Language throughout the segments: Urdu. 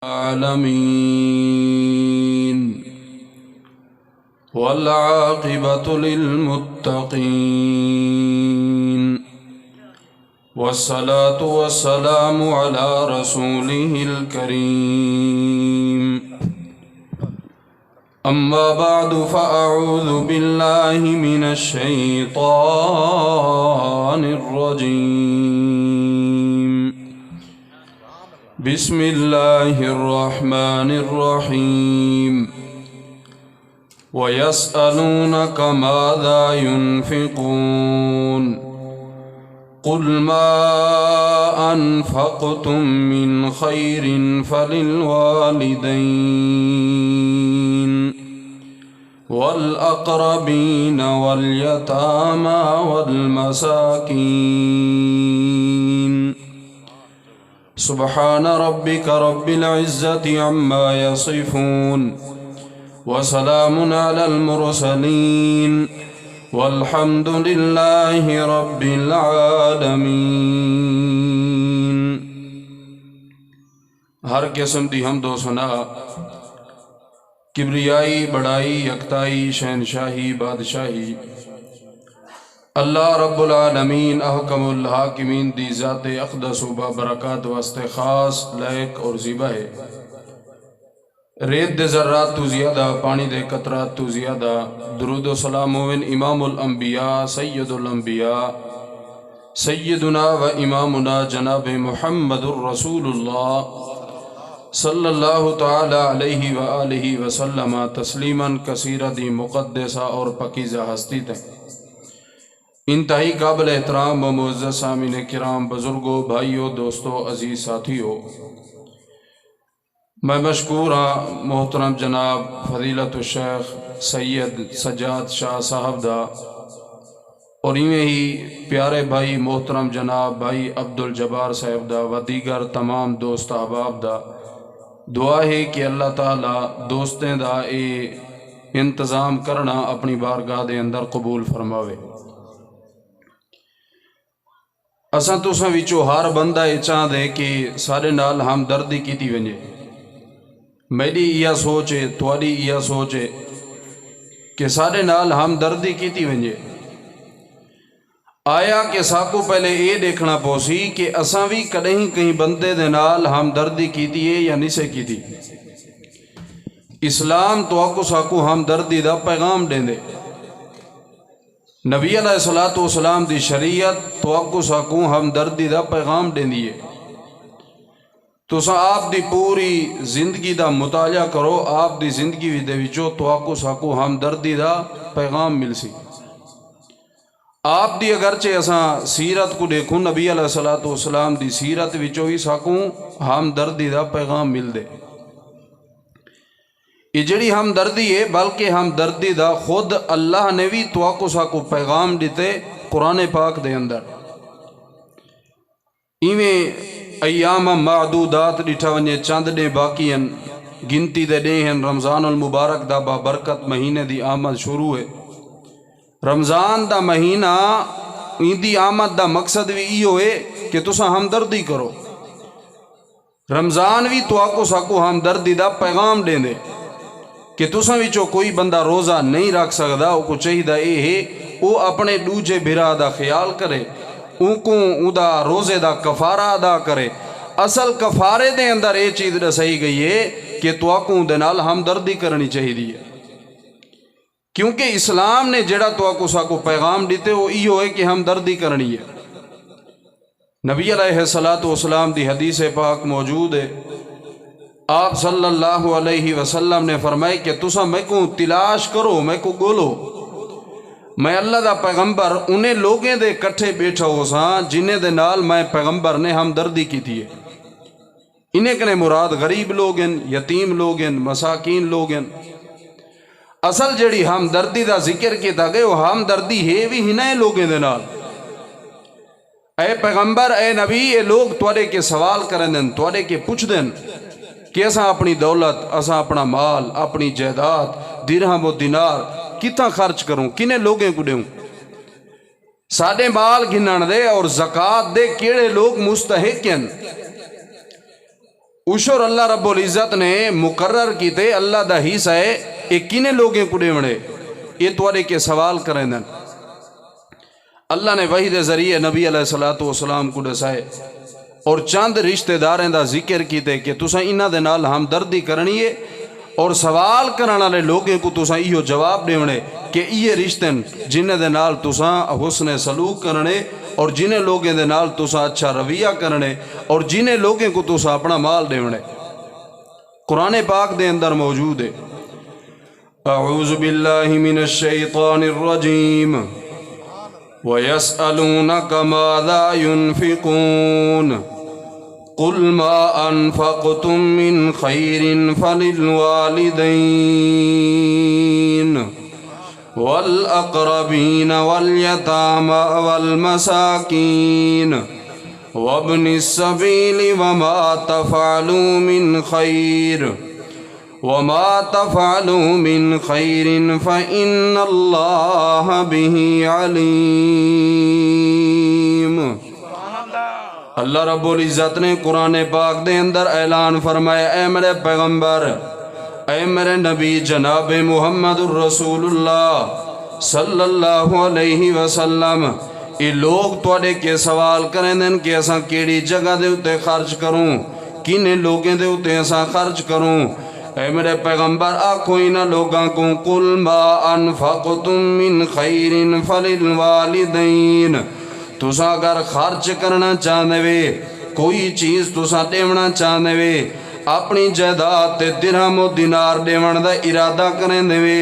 العالمين والعاقبة للمتقين والصلاة والسلام على رسوله الكريم أما بعد فأعوذ بالله من الشيطان الرجيم بسم الله الرحمن الرحيم ويسألونك ماذا ينفقون قل ما أنفقتم من خير فللوالدين والأقربين واليتامى والمساكين سبحان ربك رب العزة عما يصفون وسلام على المرسلين والحمد لله رب العالمین۔ ہر قسم دی حمد و ثنا، کبریائی، بڑائی، یکتائی، شہنشاہی، بادشاہی اللہ رب العالمین احکم الحاکمین دی ذات اقدس و بابرکات واسطے خاص، لائق اور زیبا ہے۔ ریت دے ذرات تو زیادہ، پانی دے قطرات تو زیادہ، درود و سلام ہوئن امام الانبیاء، سید الانبیاء، سیدنا و امامنا جناب محمد الرسول اللہ صلی اللہ تعالی علیہ وآلہ وسلم تسلیما کثیرا دی مقدسہ اور پاکیزہ ہستی تھے۔ انتہائی قابل احترام و معزز سامعین کرام، بزرگوں، بھائیوں، دوستوں، عزیز ساتھیوں، میں مشکور ہاں محترم جناب فضیلت الشیخ سید سجاد شاہ صاحب دا، اور ایویں ہی پیارے بھائی محترم جناب بھائی عبدالجبار صاحب دا و دیگر تمام دوست احباب دا۔ دعا ہے کہ اللہ تعالیٰ دوستیں دا اے انتظام کرنا اپنی بارگاہ دے اندر قبول فرماوے۔ اساں تساں وچوں ہر بندہ یہ چاہدے کہ سارے نال ہمدردی کیتی ونجے۔ میری یہ سوچ ہے، تواڈی یہ سوچ ہے کہ سارے نال ہمدردی کیتی ونجے۔ آیا کہ ساکو پہلے یہ دیکھنا پوسی کہ اساں بھی کدیں کہیں بندے دے نال ہمدردی کیتی ہے یا نہیں سے کیتی۔ اسلام تو آکو ساکو ہمدردی دا پیغام دیندے، نبی علیہ السلام دی شریعت تو آکو ساکو ہمدردی دا پیغام دیندی ہے۔ تو آپ دی پوری زندگی دا مطالعہ کرو، آپ دی زندگی دے وچوں تو آکو ساکو ہمدردی دا پیغام مل سی۔ آپ دی اگرچہ اساں سیرت کو دیکھوں، نبی علیہ السلام دی سیرت وچوں ہی ساکو ہمدردی دا پیغام مل دے۔ یہ جڑی ہمدردی ہے، بلکہ ہمدردی دا خود اللہ نے بھی تو آکو ساکو پیغام دیتے قرآن پاک دے اندر۔ ایویں ایام معدودات ڈٹھا ونجے، چند ڈے باقی ہیں، گنتی دے ڈے ہیں۔ رمضان المبارک دا بابرکت مہینے دی آمد شروع ہے۔ رمضان دا مہینہ این دی آمد دا مقصد بھی یہ ہوئے کہ تسا ہمدردی کرو۔ رمضان بھی تو آکو ساکو ہمدردی دا پیغام دے دے کہ تسا وچوں کوئی بندہ روزہ نہیں رکھ سکدا، او کو چاہیے اے ہے او اپنے دوجے بھرا دا خیال کرے، ان کو دا روزے دا کفارہ ادا کرے۔ اصل کفارے دے اندر یہ چیز دسائی گئی ہے کہ تو آکو دے نال ہمدردی کرنی چاہیے دی ہے، کیونکہ اسلام نے جڑا تو آکو ساکو پیغام دیتے وہ یہ ہوئے کہ ہمدردی کرنی ہے۔ نبی علیہ السلام دی حدیث پاک موجود ہے، آپ صلی اللہ علیہ وسلم نے فرمائی کہ تسا میں کو تلاش کرو، میں کو گولو، میں اللہ دا پیغمبر انہیں لوگیں دے کٹھے بیٹھا ہو ساں جنہیں دے نال میں پیغمبر نے ہمدردی کی تھی۔ انہیں کنے مراد غریب لوگ ہیں، یتیم لوگ ہیں، مساکین لوگ ہیں۔ اصل جڑی ہمدردی دا ذکر کیتا گئے وہ ہمدردی ہے بھی ہنائے لوگیں دے نال۔ اے پیغمبر، اے نبی، اے لوگ توڑے کے سوال کریں دیں، توڑے کے پوچھ دیں کہ اساں اپنی دولت، اساں اپنا مال، اپنی جائیداد، درہم و دینار کتنا خرچ کروں، کنے لوگیں کو دوں، ساڑے مال گھنن دے اور زکاة دے کیڑے لوگ مستحق ہیں۔ عشر اللہ رب العزت نے مقرر کیتے اللہ دا حصہ ہے یہ کنے لوگیں کو دیونے یہ توڑے کے سوال کریں دن اللہ نے وحی دے ذریعے نبی علیہ السلام کو دسائے اور چند رشتہ داریں دا ذکر کیتے کہ تساں انہاں دے نال ہمدردی کرنی ہے اور سوال کرنے والے لوگوں کو تساں ایہو جواب دیونے کہ یہ رشتے جنہیں دے نال تساں حسن سلوک کرنے اور جنہیں لوگوں دے نال تساں اچھا رویہ کرنے اور جنہیں لوگوں کو تساں اپنا مال دیونے قرآن پاک دے اندر موجود ہے اعوذ باللہ من الشیطان الرجیم وَيَسْأَلُونَكَ مَاذَا يُنْفِقُونَ قُلْ مَا أَنفَقْتُم مِّنْ خَيْرٍ فَلِلْوَالِدَيْنِ وَالْأَقْرَبِينَ وَالْيَتَامَى وَالْمَسَاكِينِ وَابْنِ السَّبِيلِ وَمَا تَفْعَلُوا مِنْ خَيْرٍ فَإِنَّ اللَّهَ بِهِ عَلِيمٌ۔ اللہ رب العزت نے قرآن پاک دے اندر اعلان فرمایا اے میرے پیغمبر اے میرے نبی جناب محمد الرسول اللہ صلی اللہ علیہ وسلم یہ لوگ توڑے کے سوال کریں دن کہ ایسا کیڑی جگہ دے اتے خرچ کروں کینے لوگیں دے اتے ایسا خرچ کروں اے میرے پیغمبر آکھو انہا لوگاں کو قل ما انفقتم من خیر فللوالدین تسا اگر خرچ کرنا چاہنے وے کوئی چیز تسا دیونا چاہنے وے اپنی جائیداد تے درہم و دینار دیون دا ارادہ کریں وے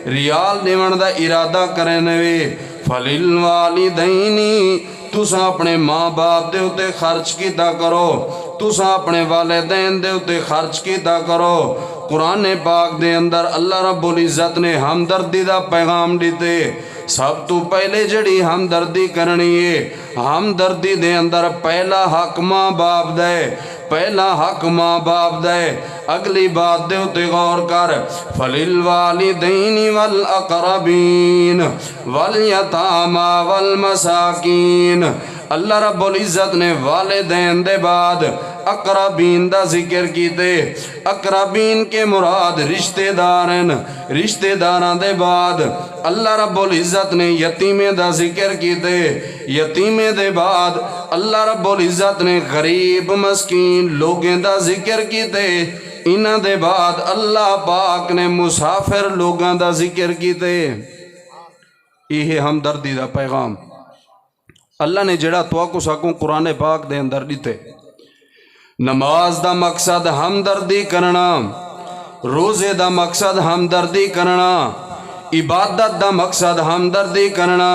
ریال دیون دا ارادہ کریں وے فللوالدین تسا اپنے ماں باپ دے اتے خرچ کیتا کرو تسا اپنے والدین دے اتے خرچ کیتا کرو قرآن پاک دے اندر اللہ رب العزت نے ہمدردی دا پیغام دیتے سب تو پہلے جڑی ہمدردی کرنی ہے ہمدردی دے اندر پہلا حق ماں باپ دے پہلا حق ماں باپ دے اگلی بات دے اتے غور کر فللوالدین والاقربین والیتاما والمساکین اللہ رب العزت نے والدین دے بعد اقربین دا ذکر کیتے اقربین کے مراد رشتہ دارن رشتہ داران دے بعد اللہ رب العزت نے یتیمیں دا ذکر کیتے یتیمیں دے بعد اللہ رب العزت نے غریب مسکین لوگیں دا ذکر کیتے انہاں دے بعد اللہ پاک نے مسافر لوگاں دا ذکر کیتے یہ ہمدردی دا پیغام اللہ نے جڑا تو ساکوں قرآن پاک دے اندر دیتے نماز دا مقصد ہمدردی کرنا روزے دا مقصد ہمدردی کرنا عبادت دا مقصد ہمدردی کرنا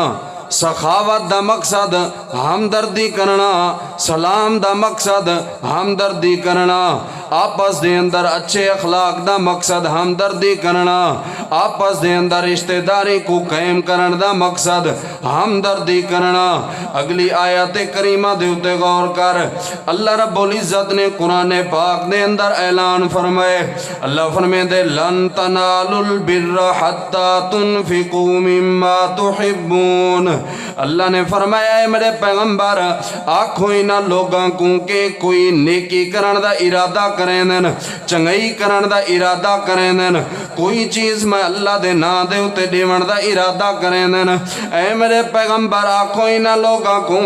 سخاوت دا مقصد ہمدردی کرنا سلام دا مقصد ہمدردی کرنا آپس دے اندر اچھے اخلاق دا مقصد ہمدردی کرنا آپس دے اندر رشتہ داری کو قائم کرن دا مقصد ہمدردی کرنا اگلی آیت کریمہ دے اتے غور کر اللہ رب العزت نے قرآن پاک دے اندر اعلان فرمائے اللہ فرمائے دے لن تنالوا البر حتی تنفقوا مما تحبون اللہ نے فرمایا ہے میرے پیغمبر آکھو انہا لوگاں کو کہ کوئی نیکی کرن دا ارادہ کریں دن چنگئی کرن دا ارادہ کریں دن کوئی چیز میں اللہ دے نا دے اتے دیون دا ارادہ کریں دن اے میرے پیغمبر آکھو انہا لوگاں کو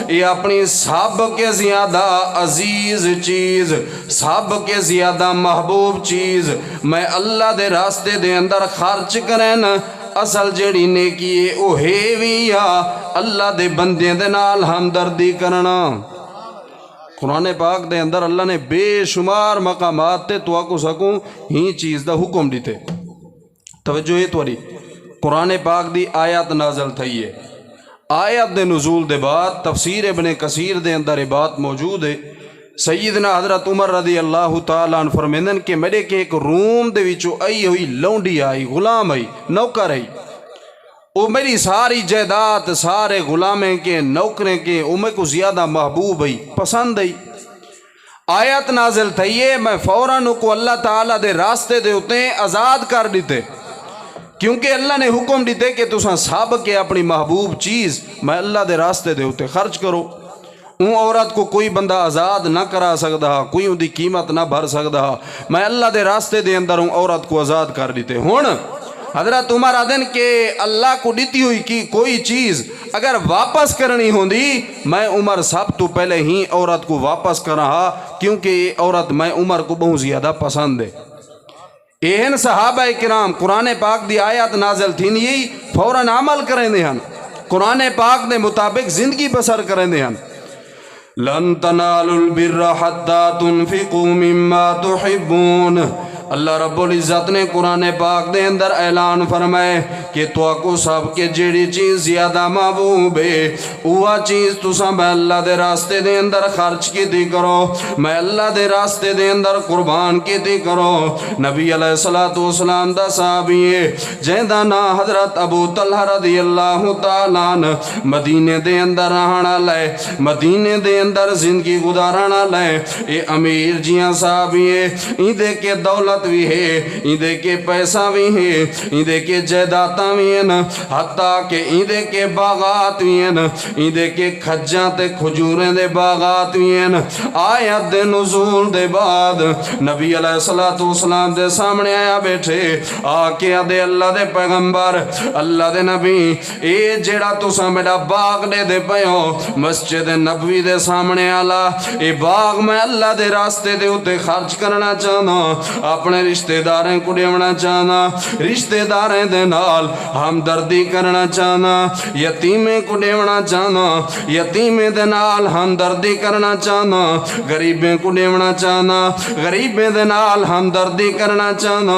یہ اپنی سب کے زیادہ عزیز چیز سب کے زیادہ محبوب چیز میں اللہ دے راستے دے اندر خرچ کریں اصل جڑی نیکی ہے او ہے وی یا اللہ دے بندے دے نال ہمدردی کرنا قرآن پاک دے اندر اللہ نے بے شمار مقامات تے تو آکو سکوں ہی چیز دا حکم دیتے توجہ ہے توڑی قرآن پاک دی آیات نازل تھی ہے آیات دے نزول دے بعد تفسیر ابن کثیر دے اندر بات موجود ہے سیدنا حضرت عمر رضی اللہ تعالیٰ عنہ فرمیندن کہ میرے کے ایک روم دے وچو آئی ہوئی لونڈی آئی غلام آئی نوکر آئی وہ میری ساری جائیداد سارے غلامیں کے نوکریں کے میں کو زیادہ محبوب آئی پسند آئی آیت نازل تھئیے میں فوراً کو اللہ تعالیٰ دے راستے دے ہوتے آزاد کر دیتے کیونکہ اللہ نے حکم دیتے کہ تساں سب کے اپنی محبوب چیز میں اللہ دے راستے دے ہوتے خرچ کرو اون عورت کو کوئی بندہ آزاد نہ کرا سکتا، کوئی ان دی قیمت نہ بھر سکتا، میں اللہ دے راستے دے اندر اون عورت کو آزاد کر دیتے۔ ہون حضرت عمر آدن کہ اللہ کو دیتی ہوئی کی کوئی چیز اگر واپس کرنی ہوندی، میں عمر سب تو پہلے ہی عورت کو واپس کر رہا، کیونکہ یہ عورت میں عمر کو بہت زیادہ پسند ہے۔ ایہن صحابہ کرام قرآن پاک دی آیات نازل تھی نہیں، فوراً عمل کریں دے ہن، قرآن پاک دے مطابق زندگی بسر کریں دے ہن۔ لن تنالوا البر حتى تنفقوا مما تحبون، اللہ رب العزت نے قرآن پاک دے اندر اعلان فرمائے کہ تو کو سب کے جیڑی چیز زیادہ محبوب ہے وہ چیز تساں میں اللہ دے راستے دے اندر خرچ کی دی کرو، میں اللہ دے راستے دے اندر قربان کی دی کرو۔ نبی علیہ السلام دا صحابی ہے جہدا نا حضرت ابو طلحہ رضی اللہ تعالیٰ عنہ، مدینے دے اندر رہنا لے، مدینے دے اندر زندگی گزارنا لے، اے امیر جیاں صحابی ہے، این دے کے دولت بھی ہے، ایندے کے پیسہ بھی ہے، ایندے کے جائیداداں بھی ہیں، حتیٰ کہ ایندے کے باغات بھی ہیں، ایندے کے کھجاں تے کھجوریں دے باغات بھی ہیں۔ آیت دے نزول دے بعد نبی علیہ السلام دے سامنے آیا بیٹھے، آکے دے اللہ دے پیغمبر، اللہ دے نبی، اے جیڑا تساں میرا باغ دے پیو مسجد نبوی دے سامنے آلا، اے باغ میں اللہ دے راستے دے اتے خرچ کرنا چاہنا، اپنے رشتہ داریں کو دیونا چاہنا، رشتہ داریں دے نال ہمدردی کرنا چاہنا، یتیمیں کو دیونا چاہنا، یتیمیں دے نال ہمدردی کرنا چاہنا، غریبیں کو دیونا چاہنا، غریبیں دے نال ہمدردی کرنا چاہنا۔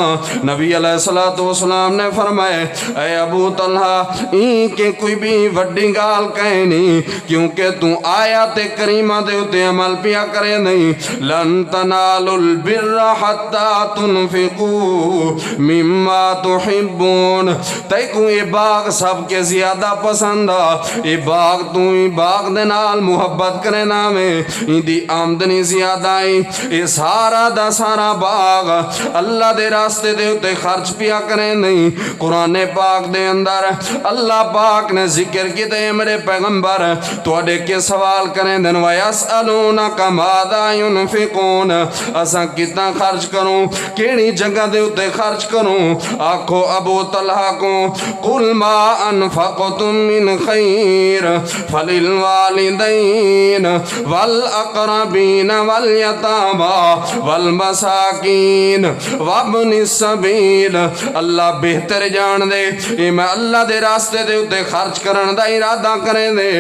نبی علیہ السلام نے فرمائے اے ابو طلحہ این کے کوئی بھی وڈی گال کہیں نہیں، کیونکہ تو آیات کریمہ دے اتے عمل پیا کرے نہیں۔ لن تنالوا البر حتی تنفقوا مما تحبون، تے کو یہ باغ سب کے زیادہ پسند آ، یہ باغ تو ہی باغ دے نال محبت کرے نامے، ان دی آمدنی زیادہ آئی، یہ سارا دا سارا باغ اللہ دے راستے دے اتے خرچ پیا کرے نہیں۔ قرآن پاک دے اندر اللہ پاک نے ذکر کی تے میرے پیغمبر تو اڈے کے سوال کریں دن وَيَسْأَلُونَكَ مَاذَا يُنْفِقُونَ، اساں کتنا خرچ کروں، کیڑی جگہ دے اتے خرچ کروں؟ آکھو ابو طلحہ کو قُلْ مَا أَنفَقْتُم مِّنْ خَيْرٍ فَلِلْوَالِدَيْنِ وَالْأَقْرَبِينَ وَالْيَتَامَى وَالْمَسَاكِينِ وَابْنِ السَّبِيلِ، اللہ بہتر جان دے، اے میں اللہ دے راستے دے اتے خرچ کرن دا ارادہ کریں دے۔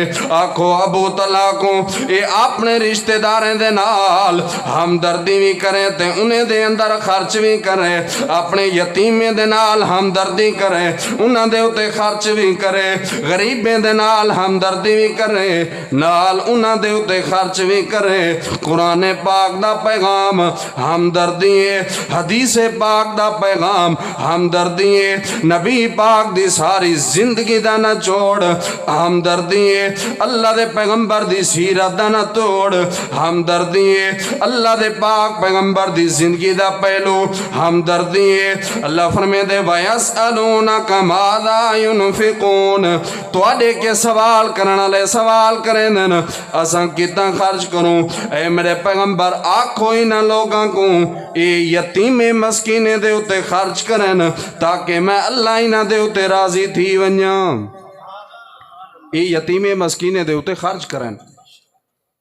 آکھو ابو طلحہ کو اے اپنے رشتہ داریں دے نال ہمدردی بھی کریں تے انہیں دے اندر خرچ بھی کرے، اپنے یتیمیں دے نال ہمدردی کرے، انہاں دے اتے خرچ بھی کرے، غریبیں دے نال ہمدردی بھی کرے، نال انہاں دے اتے خرچ بھی کرے۔ قرآن پاک دا پیغام ہمدردی ہے، حدیث پاک دا پیغام ہمدردی ہے، نبی پاک دی ساری زندگی دا نہ چھوڑ ہمدردی ہے، اللہ دے پیغمبر دی سیرت دا نہ توڑ ہمدردی ہے، اللہ دے پاک پیغمبر دی زندگی دا پہلو ہمدردی ہے۔ اللہ فرمے دے وَيَسْأَلُونَكَ مَاذَا يُنْفِقُونَ، تو اڈے کے سوال کرنا لے سوال کریں دن اساں کتنا خرچ کروں؟ اے میرے پیغمبر آکھو انہاں لوگاں کو اے یتیم مسکینے دے اتے خرچ کرن تاکہ میں اللہ انہاں دے اتے راضی تھی ونجاں۔ اے یتیم مسکینے دے اتے خرچ کرن،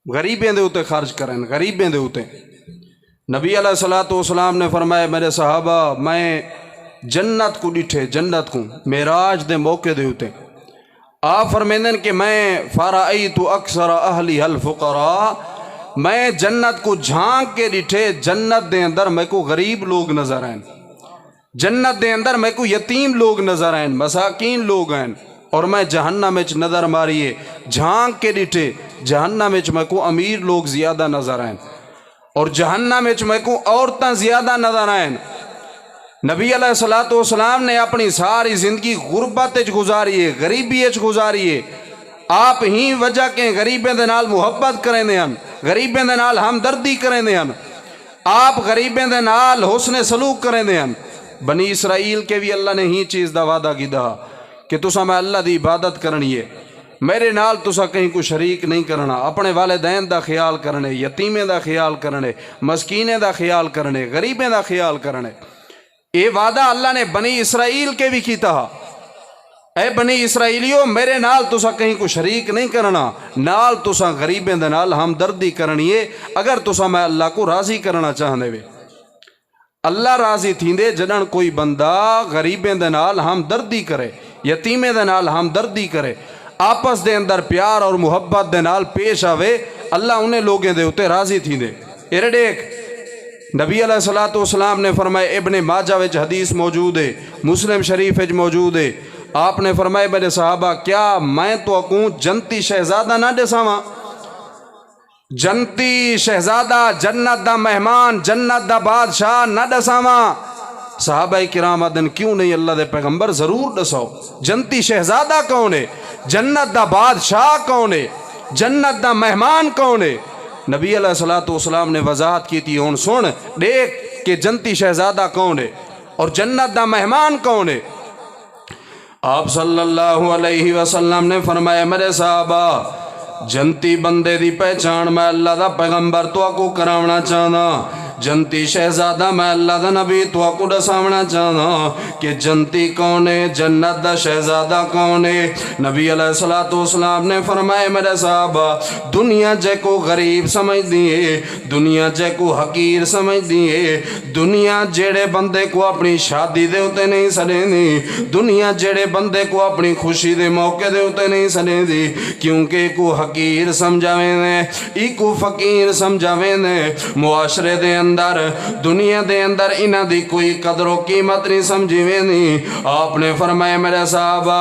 غریبیں دے اتے خرچ کرن، غریبیں دے اتے۔ نبی علیہ السلام نے فرمایا میرے صحابہ میں جنت کو ڈٹھے، جنت کو معراج دے موقع دے ہوتے آپ فرمیندن کہ میں فرائیت اکثر اہلی الفقراء، میں جنت کو جھانک کے ڈٹھے، جنت دے اندر میں کو غریب لوگ نظر آئیں، جنت دے اندر میں کو یتیم لوگ نظر آئیں، مساکین لوگ آئیں، اور میں جہنم وچ نظر ماریے جھانک کے ڈٹھے، جہنم وچ میں کو امیر لوگ زیادہ نظر آئیں، اور جہنم وچ میں کو عورتاں زیادہ نظر آئیں۔ نبی علیہ السلام نے اپنی ساری زندگی غربت وچ گزاری ہے، غریبی وچ گزاری ہے، آپ ہی وجہ کے غریبیں دے نال محبت کریں دے ہن، غریبیں دے نال ہمدردی کریں دے ہن، آپ غریبیں دے نال حسن سلوک کریں دے ہن۔ بنی اسرائیل کے بھی اللہ نے ہی چیز دا وعدہ کیتا کہ تساں میں اللہ دی عبادت کرنی ہے، میرے نال تسا کہیں کو شریک نہیں کرنا، اپنے والدین دا خیال کرنے، یتیمیں دا خیال کرنے، مسکینے دا خیال کرنے، غریبیں دا خیال کرنے۔ یہ وعدہ اللہ نے بنی اسرائیل کے بھی کیتا، اے بنی اسرائیلیو میرے نال تسا کہیں کو شریک نہیں کرنا، نال تسا غریبیں دے نال ہمدردی کرنی ہے اگر تسا میں اللہ کو راضی کرنا چاہنے وے۔ اللہ راضی تھیندے جنن کوئی بندہ غریبیں دے نال ہمدردی کرے، یتیمیں دے نال ہمدردی کرے، آپس دے اندر پیار اور محبت دے نال پیش آوے، اللہ انہیں لوگیں دے اتے راضی تھیندے۔ ایرے دیکھ نبی علیہ السلام نے فرمائے، ابن ماجہ وچ حدیث موجود ہے، مسلم شریف وچ موجود ہے، آپ نے فرمائے میرے صحابہ کیا میں تو اکوں جنتی شہزادہ نہ دساواں؟ جنتی شہزادہ، جنت دا مہمان، جنت دا بادشاہ نہ دساواں؟ صحابہ کرام آدن کیوں نہیں اللہ دے پیغمبر ضرور دساؤ۔ جنتی شہزادہ کون ہے؟ جنت دا بادشاہ کون ہے؟ جنت دا مہمان کون ہے؟ نبی علیہ السلام نے وضاحت کی تھی، ہون سن دیکھ کہ جنتی شہزادہ کون ہے اور جنت دا مہمان کون ہے۔ آپ صلی اللہ علیہ وسلم نے فرمایا میرے صحابہ جنتی بندے دی پہچان میں اللہ دا پیغمبر تو کو کراونا چاہنا، جنتی شہزادہ میں اللہ دا نبی تو کو دساونا چاہنا کہ جنتی کون ہے، جنت دا شہزادہ کون ہے۔ نبی علیہ السلام نے فرمائے میرے صحابہ دنیا جے کو غریب سمجھ دیئے، دنیا جے کو حقیر سمجھ دیئے، دنیا جیڑے بندے کو اپنی شادی دے ہوتے نہیں سنے دی، دنیا جیڑے بندے کو اپنی خوشی دے موقع دے ہوتے نہیں سنے دی، کیونکہ کو حقیر سمجھاویں دے، ایکو فقیر سمجھاویں دے، معاشرے دے اندر دنیا دے اندر انہ دی کوئی قدر و قیمت نہیں سمجھویں دی۔ آپ نے فرمایا میرے صحابہ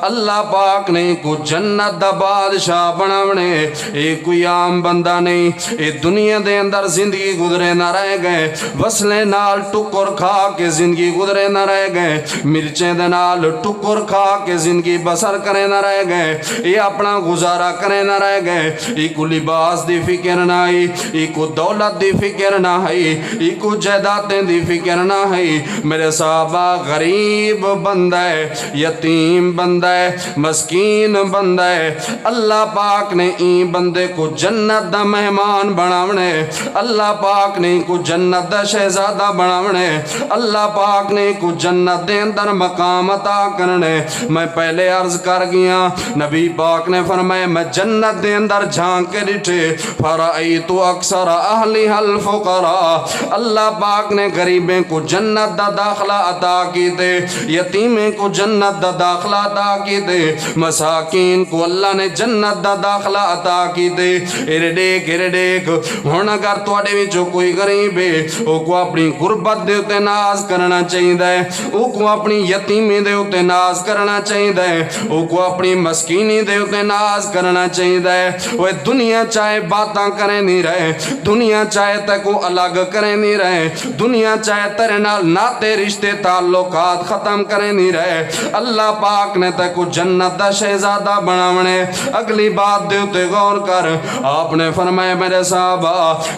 اللہ پاک نے کو جنت دا بادشاہ بناونے، ایک کوئی عام بندہ نہیں، اے دنیا دے اندر زندگی گزرے نہ رہ گئے، وصلے نال ٹکر کھا کے زندگی گزرے نہ رہ گئے، مرچیں دے نال ٹکر کھا کے زندگی بسر کرے نہ رہ گئے، یہ اپنا گزارا کرے نہ رہ گئے، ایکو لباس دی فکر نہ ہے، ایکو دولت دی فکر نہ ہے، ایکو جائیدادیں دی فکر نہ ہے۔ میرے صحابہ غریب بندہ ہے، یتیم بندہ ہے، مسکین بندہ ہے، اللہ پاک نے این بندے کو جنت دا مہمان بناونے، اللہ پاک نے کو جنت دا شہزادہ بناونے، اللہ پاک نے کو جنت دے اندر مقام عطا کرنے۔ میں پہلے عرض کر گیا نبی پاک نے فرمایا میں جنت دے اندر جھانک کے ڈٹھے فرائیت اکثر اہلی الفقراء، اللہ پاک نے غریبیں کو جنت دا داخلہ عطا کی دے، یتیمیں کو جنت دا داخلہ عطا کی دے، مساکین کو اللہ نے جنت دا داخلہ عطا کی دے۔ ایرے دیکھ ہون اگر توڑے بھی جو کوئی غریب ہے وہ کو اپنی غربت دے ہوتے ناز کرنا چاہیے دے، وہ کو اپنی یتیمی دے ہوتے ناز کرنا چاہیے دے، وہ کو اپنی مسکینی دے ہوتے ناز کرنا چاہیے دے۔ وہ دنیا چاہے باتاں کریں نہیں رہے، دنیا چاہے تے کو الگ کریں نہیں رہے، دنیا چاہے تیرے نال ناتے رشتے تعلقات ختم کریں نہیں رہے، اللہ پاک نے تے کو جنت دا شہزادہ بناونے۔ اگلی بات دے تے غور کر، آپ نے فرمایا میرے صحابہ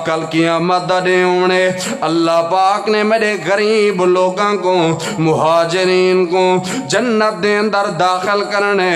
کل قیامت دا دن ہونے اللہ پاک نے میرے غریب لوگاں کو، مہاجرین کو جنت دے اندر داخل کرنے،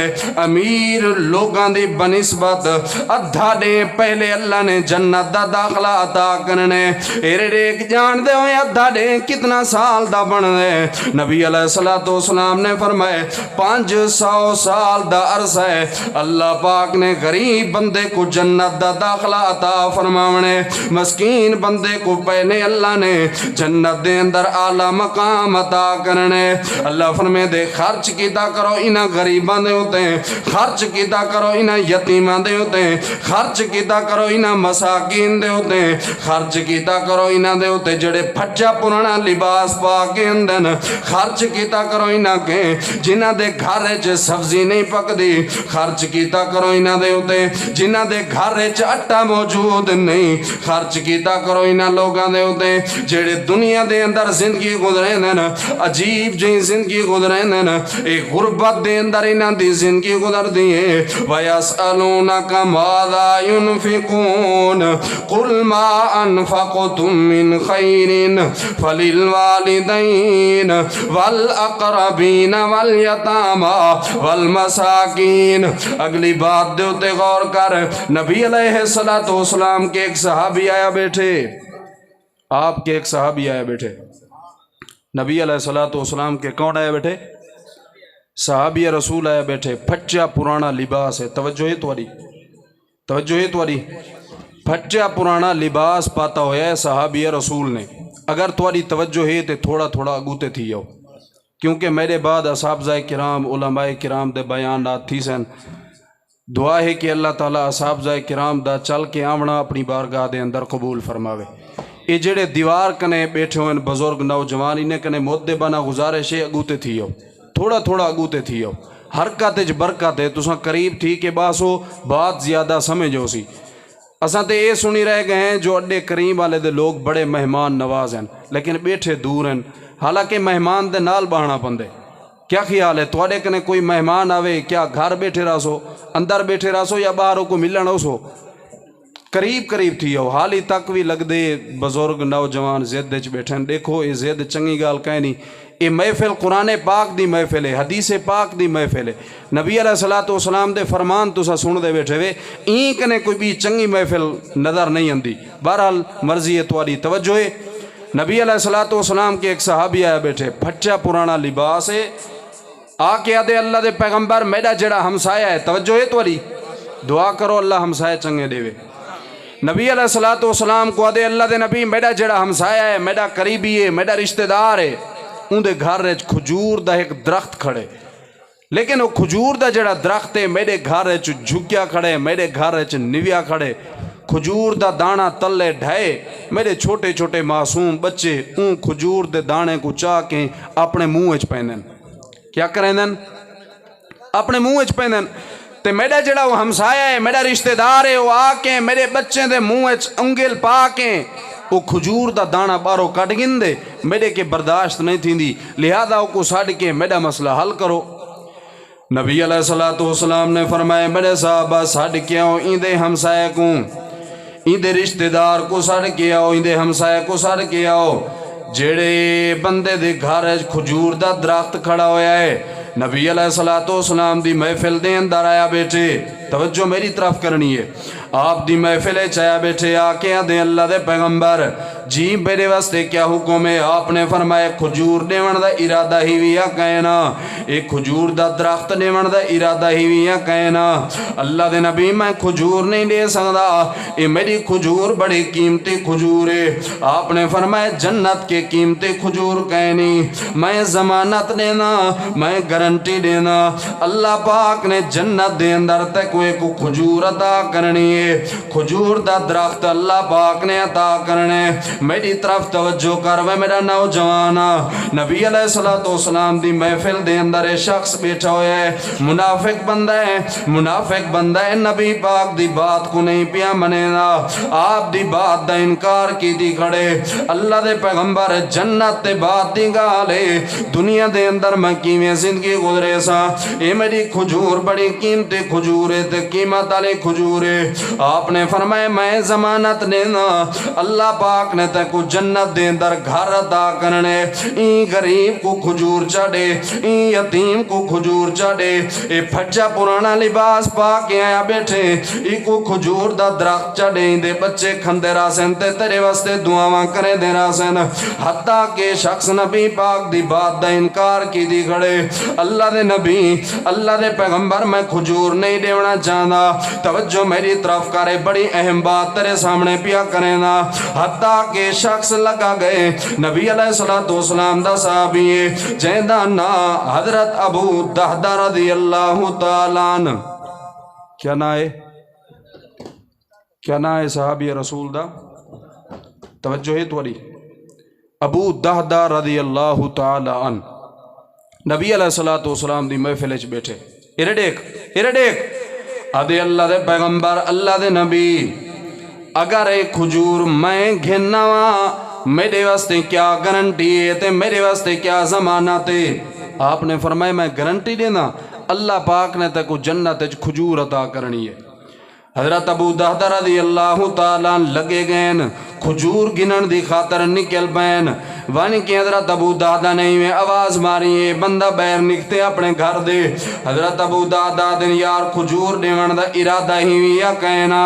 امیر لوگاں دی بنسبت ادھا دے پہلے اللہ نے جنت دا داخلہ عطا کرنے۔ ایرے ایک جان دے ہوئے ادھا دے کتنا سال دا بن دے، نبی علیہ السلام نے فرمائے 500 سال دا عرصہ ہے، اللہ پاک نے غریب بندے کو جنت دا داخلہ عطا فرماونے، مسکین بندے کو پہلے اللہ نے جنت دے اندر اعلیٰ مقام عطا کرنے۔ اللہ فرمائے دے خرچ کیتا کرو انہاں غریباں دے ہوتے ہیں، خرچ کیتا کرو انہاں یتیماں دے ہوتے ہیں، خرچ کیتا کرو انہاں مساکین دے ہوتے ہیں، خرچ کیتا کرو انہاں دے ہوتے جڑے پھٹا پرانا لباس پا کے اندن، خرچ کیتا کرو انہاں کے جنہاں دے گھر وچ سبزی نہیں پکدی، خرچ کیتا کرو انہاں دے ہوتے جنہاں دے گھر وچ آٹا موجود نہیں، خرچ کیتا کرو انہاں لوگاں دے ہوتے جڑے دنیا دے اندر زندگی گزرے دن، عجیب جی زندگی گزرے دن، ایک غربت دے اندر انہاں دی زندگی گزر دی ہے۔ وَيَسْأَلُونَكَ مَاذَا يُنْفِقُونَ قُلْ مَا أَنفَقْتُم فعلتم من خیر فللوالدین والاقربین والیتامی والمساکین۔ اگلی بات دے اتے غور کر، نبی علیہ السلام کے ایک صحابی آیا بیٹھے، آپ کے ایک صحابی آیا بیٹھے، نبی علیہ السلام کے کون آیا بیٹھے؟ صحابی رسول آیا بیٹھے، پھٹیا پرانا لباس ہے، توجہ ہے تواری، توجہ ہے تواری، پھٹیا پرانا لباس پاتا ہویا ہے صحابی رسول نے۔ اگر تواری توجہ ہے تو تھوڑا تھوڑا اگوتے تھی جاؤ، کیونکہ میرے بعد اساتذہ کرام علماء کرام دے بیانات تھی سن۔ دعا ہے کہ اللہ تعالیٰ اساتذہ کرام دا چل کے آمنا اپنی بارگاہ دے اندر قبول فرماوے۔ یہ جڑے دیوار کنے بیٹھے ہوئے بزرگ نوجوان انہیں کنے مدبانہ گزارش ہے اگوتے تھی جاؤ، تھوڑا تھوڑا اگوتے تھی جاؤ، حرکت وچ برکت ہے، تساں قریب تھی کہ باسو بات زیادہ سمجھو سی۔ اساں تے یہ سنی رہ گئے ہیں جو اڈے کریم والے دے لوگ بڑے مہمان نواز ہیں لیکن بیٹھے دور ہیں، حالانکہ مہمان دے نال بہنا پندے۔ کیا خیال ہے تواڈے کنے کوئی مہمان آوے کیا گھر بیٹھے رہ سو، اندر بیٹھے رہ سو یا باہروں کو ملن ہو سو؟ قریب قریب تھی ہو، حالی تک بھی لگ دے بزرگ نوجوان زد وچ بیٹھے ہیں۔ دیکھو یہ زد چنگی گال کہیں نہیں، یہ محفل قرآن پاک دی محفل ہے، حدیث پاک دی محفل ہے، نبی علیہ السلام دے فرمان تسا سن دے بیٹھے وے، این کنے کوئی بھی چنگی محفل نظر نہیں آندی۔ بہرحال مرضی ہے تواڈی، توجہ ہے۔ نبی علیہ السلام کے ایک صحابی آیا بیٹھے، پھٹیا پرانا لباس ہے، آ کے آدھے اللہ دے پیغمبر میرا جڑا ہمسایا ہے، توجہ ہے تواڈی، دعا کرو اللہ ہمسائے چنگے دے وے۔ نبی علیہ السلام کو آدھے اللہ دے نبی میرا جڑا ہمسایا ہے، میرا قریبی ہے، میرا رشتہ دار ہے، ان دے گھر وچ کھجور دا ایک درخت کھڑے، لیکن وہ کھجور دا جڑا درخت ہے میرے گھر وچ جھکیا کھڑے، میرے گھر وچ نویا کھڑے، کھجور دا دانا تلے ڈھائے، میرے چھوٹے چھوٹے معصوم بچے ان کھجور دے دانے کو چاہ کے اپنے منہ وچ پہنن، کیا کریں دن؟ اپنے منہ وچ پہنن۔ تے میرا جڑا وہ ہمسایا ہے، میرا رشتہ دار ہے، وہ آ کے میرے بچے دے منہ وچ انگل پا کے وہ کھجور دا دانا بارو کٹ گن دے، میرے کے برداشت نہیں تھی دی، لہذا وہ کو ساڑھ کے میرا مسئلہ حل کرو۔ نبی علیہ السلام نے فرمایا میرے صحابہ ساڑھ کے آؤ این دے ہمسائے کو، این دے رشتہ دار کو ساڑھ کے آؤ، این دے ہمسائے کو ساڑھ کے آؤ، جڑے بندے دے گھر کھجور دا درخت کھڑا ہویا ہے۔ نبی علیہ السلام دی محفل دے اندر آیا بیٹھے، توجہ میری طرف کرنی ہے، آپ دی محفل چایا بیٹھے، آ کے آدھے اللہ دے پیغمبر جی میرے واسطے کیا حکم ہے؟ آپ نے فرمایا کھجور دیون دا ارادہ ہی ویا کہنا، ایک کھجور دا درخت دیون دا ارادہ ہی ویا کہنا۔ اللہ دے نبی میں کھجور نہیں دے سکتا، یہ میری کھجور بڑی قیمتی کھجور ہے۔ آپ نے فرمایا جنت کے قیمتی کھجور کہنی، میں ضمانت دینا، میں گارنٹی دینا، اللہ پاک نے جنت دے اندر تک کوئی کو کھجور عطا کرنی ہے، کھجور دا درخت اللہ پاک نے عطا کرنے۔ میری طرف توجہ کر وے میرا نوجوانا، نبی علیہ السلام دی محفل دے اندر ایک شخص بیٹھا ہویا ہے، منافق بندہ ہے، منافق بندہ ہے، نبی پاک دی بات کو نہیں پیا منے نا، آپ دی بات دا انکار کی دی کھڑے۔ اللہ دے پیغمبر جنت تے بات دی گالے، دنیا دے اندر میں کیویں زندگی گزرے سا، اے میری کھجور بڑی قیمتی کھجور ہے تے قیمت والے کھجور ہے۔ آپ نے فرمایا میں ضمانت دینا، اللہ پاک نے تے کو جنت دے اندر گھر عطا کرنے، این غریب کو کھجور چڑھے، این یتیم کو کھجور چڑھے، اے پھٹا پرانا لباس پا کے آیا بیٹھے، ای کو کھجور دا درخت چڑھے، دے بچے کھندے راسن تے تیرے واسطے دعاواں کرے دے راسن، حتیٰ کہ شخص نبی پاک دی بات دا انکار کی دی کھڑے۔ اللہ دے نبی، اللہ دے پیغمبر میں کھجور نہیں دیونا چاہنا، توجہ میری طرف کرے، بڑی اہم بات تیرے سامنے پیا کرے نا، حتیٰ کہ شخص لگا گئے نبی علیہ السلام دا صحابی جیندہ نا حضرت ابو دہدہ رضی اللہ تعالیٰ عنہ، کیا نا ہے؟ کیا نا ہے صحابی رسول دا؟ توجہ ہے توڑی، ابو دہدہ رضی اللہ تعالیٰ عنہ، نبی علیہ السلام دی محفل وچ بیٹھے، ارے دیکھ آدھے اللہ دے پیغمبر، اللہ دے نبی، اگر ایک کھجور میں گھننا وا میرے واسطے کیا گارنٹی ہے تے میرے واسطے کیا ضمانت ہے؟ آپ نے فرمایا میں گارنٹی دینا، اللہ پاک نے تے کو جنت وچ کھجور عطا کرنی ہے۔ حضرت ابو دہدہ رضی اللہ تعالیٰ لگے گئے کھجور گنن دی خاطر نکل پین ون کی حضرت ابو دادا نہیں میں آواز ماری بندہ بیر نکتے اپنے گھر دے حضرت ابو دادا دن یار کھجور دیون دا ارادہ ہی یا کہنا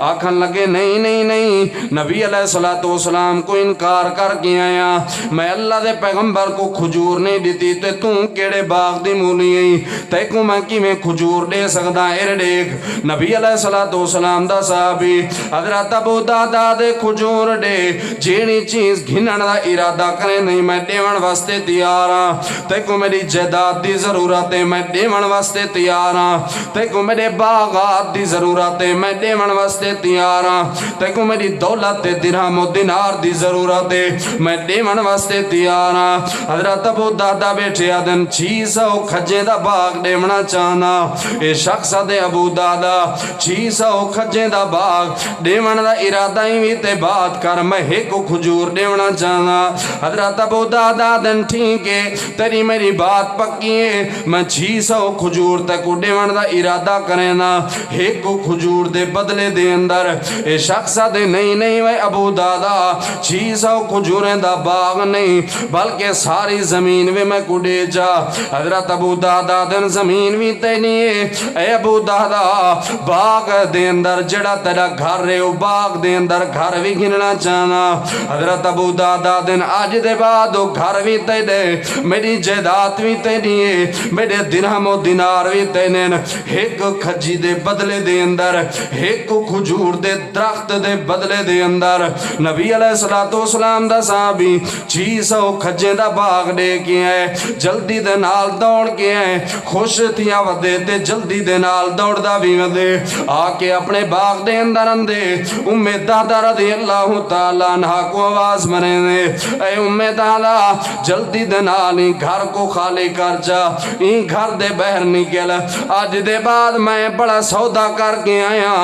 آکھن لگے نہیں نہیں نہیں نبی علیہ السلام کو انکار کر کے آیا میں اللہ دے پیغمبر کو کھجور نہیں دیتی تے توں کیڑے باغ دی مولی آئی تے کو میں کی میں کھجور دے سکتا ایر دیکھ نبی علیہ السلام دا صحابی حضرت ابو دادا دے کھجور دے جیڑی چیز گھنن دا ارادہ کرے نہیں میں دیون واسطے تیار ہاں تے کو میری جائیداد دی ضرورت ہے میں دیون واسطے تیار ہاں تے کو میرے باغات دی ضرورت ہے میں دیون واسطے تیار ہاں تے کو میری دولت درہم و دینار دی ضرورت ہے میں دیون واسطے تیار ہاں حضرت ابو دادا بیٹھے آدن 600 کھجے دا باغ دیونا چاہنا اے شخص دے ابو دادا 600 کھجے دا باغ دیون دا ارادہ ہی تے بات کر میں ایک کھجور دیونا چاہنا حضرت ابو دادا دن ٹھیک ہے تیری میری بات پکی ہے میں 600 کھجور تک دیون دا ارادہ کریں نا ایک کھجور دے بدلے دے اندر اے شخص دے نہیں نہیں وے ابو دادا 600 کھجوریں دا باغ نہیں بلکہ ساری زمین وے میں کو دے جا حضرت ابو دادا دن زمین بھی تے نہیں اے ابو دادا باغ دے اندر جڑا تیرا گھر رہے ہو باغ دے اندر گھر بھی گھننا چاہنا حضرت ابو دادا دن آج دے بعد گھر بھی تے دے میری جائیداد بھی تے نہیں میرے درہم و دینار بھی تے نہیں ایک کھجی دے بدلے دے اندر ایک کھجور دے درخت دے بدلے دے اندر نبی علیہ السلام دا صحابی 600 کھجے دا باغ دے کے آئے جلدی دے نال دوڑ کے آئے خوش تھیا ودے تے جلدی دے نال دوڑ دا بھی ودے آکے اپنے باغ دے اندر اندے دادا رضی اللہ تعالیٰ عنہ کو آواز مرے دے اے دادا جلدی دے نال گھر کو خالی کر جا گھر دے بہر نکل آج دے بعد میں بڑا سودا کر کے آیا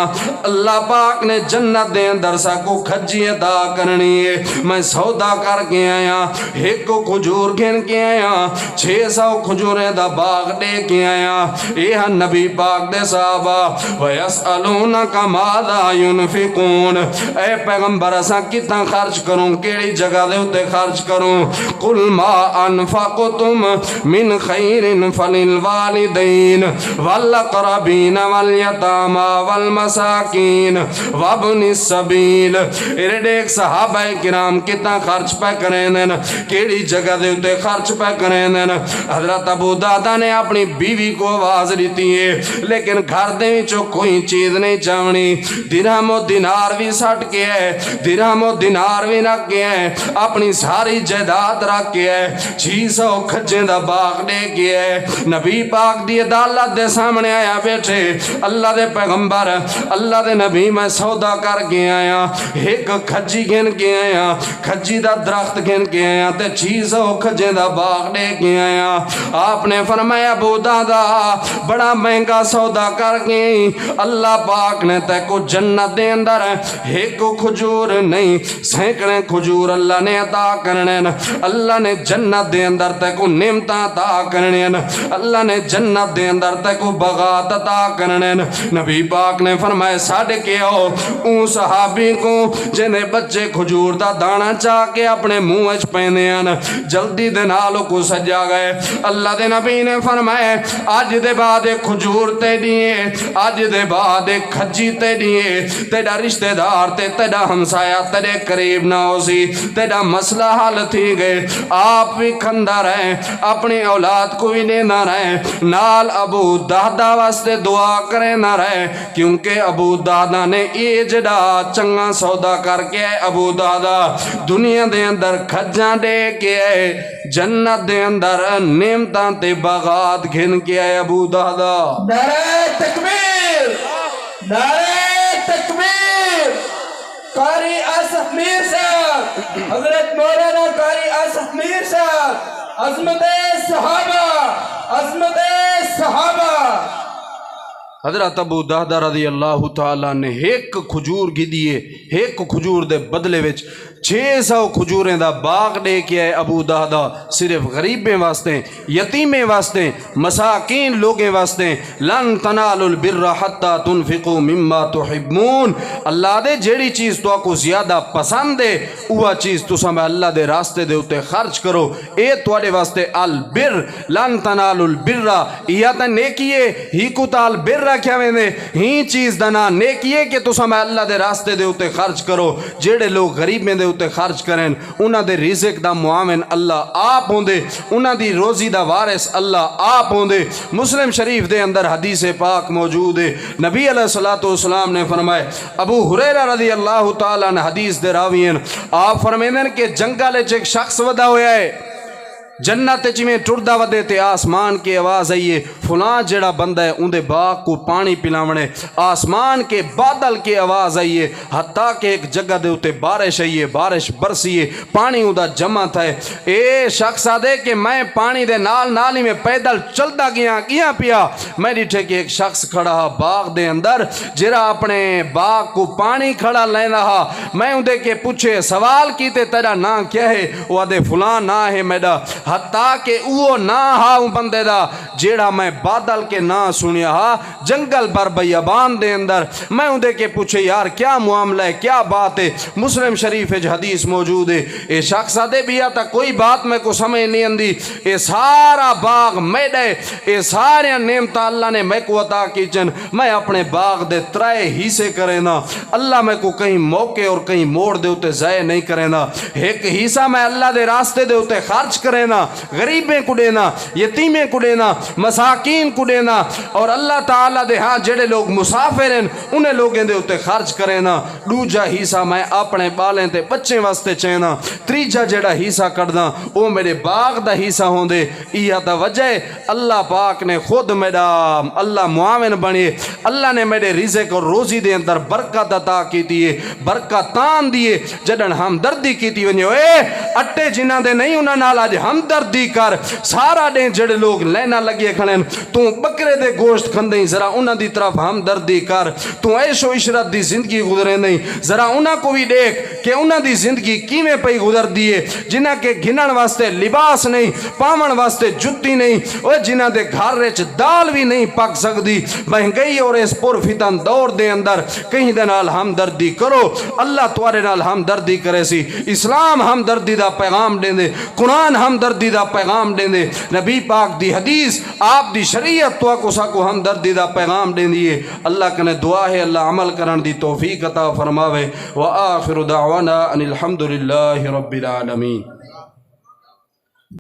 اللہ پاک نے جنت دے اندر سا کو کھجی عطا کرنی ہے میں سودا کر کے آیا ایک کو کھجور گھن کے آیا 600 کھجوریں دا باغ دے کے آیا یہ نبی پاک دے صحابہ وَيَسْأَلُونَكَ مَاذَا يُنْفِقُونَ اے پیغمبر اسا کتنا خرچ کروں کیڑی جگہ دے ہوتے خرچ کروں قُلْ مَا أَنفَقْتُمْ مِنْ خَيْرٍ فَلِلْوَالِدَيْنِ وَالْأَقْرَبِينَ وَالْيَتَامَى وَالْمَسَاكِينَ وَابْنِ السَّبِيلِ ایک صحابہ کرام کتنا خرچ پہ کریں دن کیڑی جگہ دے ہوتے خرچ پہ کریں دن حضرت ابو دادا نے اپنی بیوی کو آواز دیتی ہے لیکن گھر دے وچوں کوئی چیز نہیں چاونی درہم و دینار بھی سٹ کے ہے درہم و دینار بھی رکھ کے ہے اپنی ساری جائیداد رکھ کے ہے 600 کھجے دا باغ دے کے ہے نبی پاک دی عدالت دے سامنے آیا بیٹھے اللہ دے پیغمبر اللہ دے نبی میں سودا کر کے آیا ایک کھجی گھن کے آیا کھجی دا درخت گھن کے آیا تے 600 کھجے دا باغ دے کے آیا آپ نے فرمایا ابو دادا بڑا مہنگا سودا کر کے اللہ پاک نے تے کو جنت دے اندر ایک کھجور نہیں سینکڑے کھجور اللہ نے عطا کرنے اللہ نے جنت دے اندر تے کو نعمتاں عطا کرنے اللہ نے جنت دے اندر تے کو بغات عطا کرنے نبی پاک نے فرمایا ساڑھ کے آؤ اون صحابی کو جنہیں بچے کھجور دا دانا چاہ کے اپنے منہ اچ پہنے ہیں جلدی دے نالوں کو سجا گئے اللہ دے نبی نے فرمایا آج دے بعد کھجور تے دیئے آج دے بعد کھجی تے دیئے تیڑا رشتہ دار تے تیڑا ہمسایا تیڑے قریب نہ ہو سی تیڑا مسئلہ حل تھی گئے آپ بھی کھندہ رہے اپنی اولاد کو بھی دے نہ رہے نال ابو دادا واسطے دعا کرے نہ رہے کیونکہ ابو دادا نے یہ جڑا چنگا سودا کر کے ابو دادا دنیا دے اندر کھجاں دے کے جنت دے اندر نعمتاں تے باغات گھن کے ابو دادا نعرہ تکبیر نعرہ تکبیر قاری آصف میر صاحب حضرت مولانا قاری آصف میر صاحب عظمت صحابہ عظمت صحابہ حضرت ابو دہدہ رضی اللہ تعالیٰ نے ایک کھجور گھی دیے، ایک کھجور دے بدلے وچ 600 کھجوریں دا باغ دے کے آئے ابو دہدہ، صرف غریبیں واسطے، یتیمیں واسطے، مساکین لوگیں واسطے۔ لن تنالوا البر حتی تنفقوا مما تحبون، اللہ دے جیڑی چیز تو کو زیادہ پسند ہے اوہ چیز تساں میں اللہ دے راستے دے اتے خرچ کرو، اے تواڈے واسطے البر۔ لن تنالوا البر، یا تے نیکی ہے ہی کو تا البر رکھیا ویندے، ہی چیز دا نا نیکی ہے کہ تساں میں اللہ دے راستے دے اتے خرچ کرو۔ جیڑے لوگ غریبیں دے اتے خرچ کریں انہاں دے رزق دا معاون اللہ آپ ہوندے، انہاں دی روزی دا وارث اللہ آپ ہوندے۔ مسلم شریف دے اندر حدیث پاک موجود ہے، نبی علیہ الصلوۃ والسلام نے فرمائے، ابو ہریرہ رضی اللہ تعالیٰ نے حدیث دے راوی ہیں، آپ فرمیندے کہ جنگل وچ ایک شخص ودا ہویا ہے، جنت چ میں ٹردا ودے تے آسمان کی آواز آئیے فلاں جڑا بندہ ہے اندے باغ کو پانی پلاونے، آسمان کے بادل کی آواز آئیے حتیٰ کہ ایک جگہ دے اتے بارش آئیے، بارش برسیے، پانی اندہ جمع تھا ہے۔ اے شخص آدھے کہ میں پانی دے نال نالی میں پیدل چلتا گیا پیا، میں ڈیٹھے کہ ایک شخص کھڑا ہا باغ دے اندر جرا اپنے باغ کو پانی کھڑا لینا ہا، میں اندے کے پوچھے سوال کیتے تیرا نا کیا ہے، وہ آدھے فلاں نا ہے میڈا، حتیٰ کہ وہ نہ ہا بندے دا جیڑا میں بادل کے نہ سنیا ہا جنگل بر بیابان دے اندر۔ میں اندے کے پوچھے یار کیا معاملہ ہے، کیا بات ہے؟ مسلم شریف حدیث موجود ہے، اے شخص آدھے بھی آتا کوئی بات میں کو سمجھ نہیں اندی، اے سارا باغ میڈے، اے سارے نعمت اللہ نے میں کو عطا کیچن، میں اپنے باغ دے 3 حصے کرے نا، اللہ میں کو کہیں موقع اور کہیں موڑ دے اتے ضائع نہیں کرے نا، ایک حصہ میں اللہ دے راستے دے اتے خرچ کرے نا، غریبیں کو دینا، یتیمیں کو دینا، مساکین کو دینا، اور اللہ تعالیٰ دے ہاں جڑے لوگ مسافر ہیں انہیں لوگیں دے اتے خرچ کرے نا، دوجا حصہ میں اپنے بالیں تے بچے واسطے چینا، تیجا جڑا حصہ کرداں وہ میرے باغ دا حصہ ہوں دے۔ یہ دا وجہ اللہ پاک نے خود میرا اللہ معاون بنے، اللہ نے میرے رزق اور روزی دے اندر برکت عطا کی دیئے، برکت تان دیئے، جڑن ہمدردی کی دی ونجو اے اٹے جنہ دے نہیں انہاں نال آج ہمدردی کر، سارا دیں جڑے لوگ لینا لگے کھڑیں تو بکرے دے گوشت کھندیں ذرا انہاں دی طرف ہمدردی کر، تو عیش و عشرت دی زندگی گزرے نہیں ذرا انہاں کو بھی دیکھ کہ انہاں دی زندگی کیویں پئی گزر دیئے، جنہاں کے گھنن واسطے لباس نہیں، پاون واسطے جتی نہیں، اور جنہاں دے گھر وچ دال بھی نہیں پک سکدی، مہنگائی اور اس پر فتن دور دے اندر کہیں دے نال ہمدردی کرو، اللہ تمہارے نال ہمدردی کرے سی۔ اسلام ہمدردی دا پیغام دے دے، قرآن ہمدردی دا پیغام دے دے، نبی پاک دی حدیث آپ دی شریعت تو کو ساکو ہمدردی دا پیغام دے دیئے۔ اللہ کنے دعا ہے اللہ عمل کرن دی توفیق عطا فرماوے۔ وآخر دعوانا ان الحمدللہ رب العالمین۔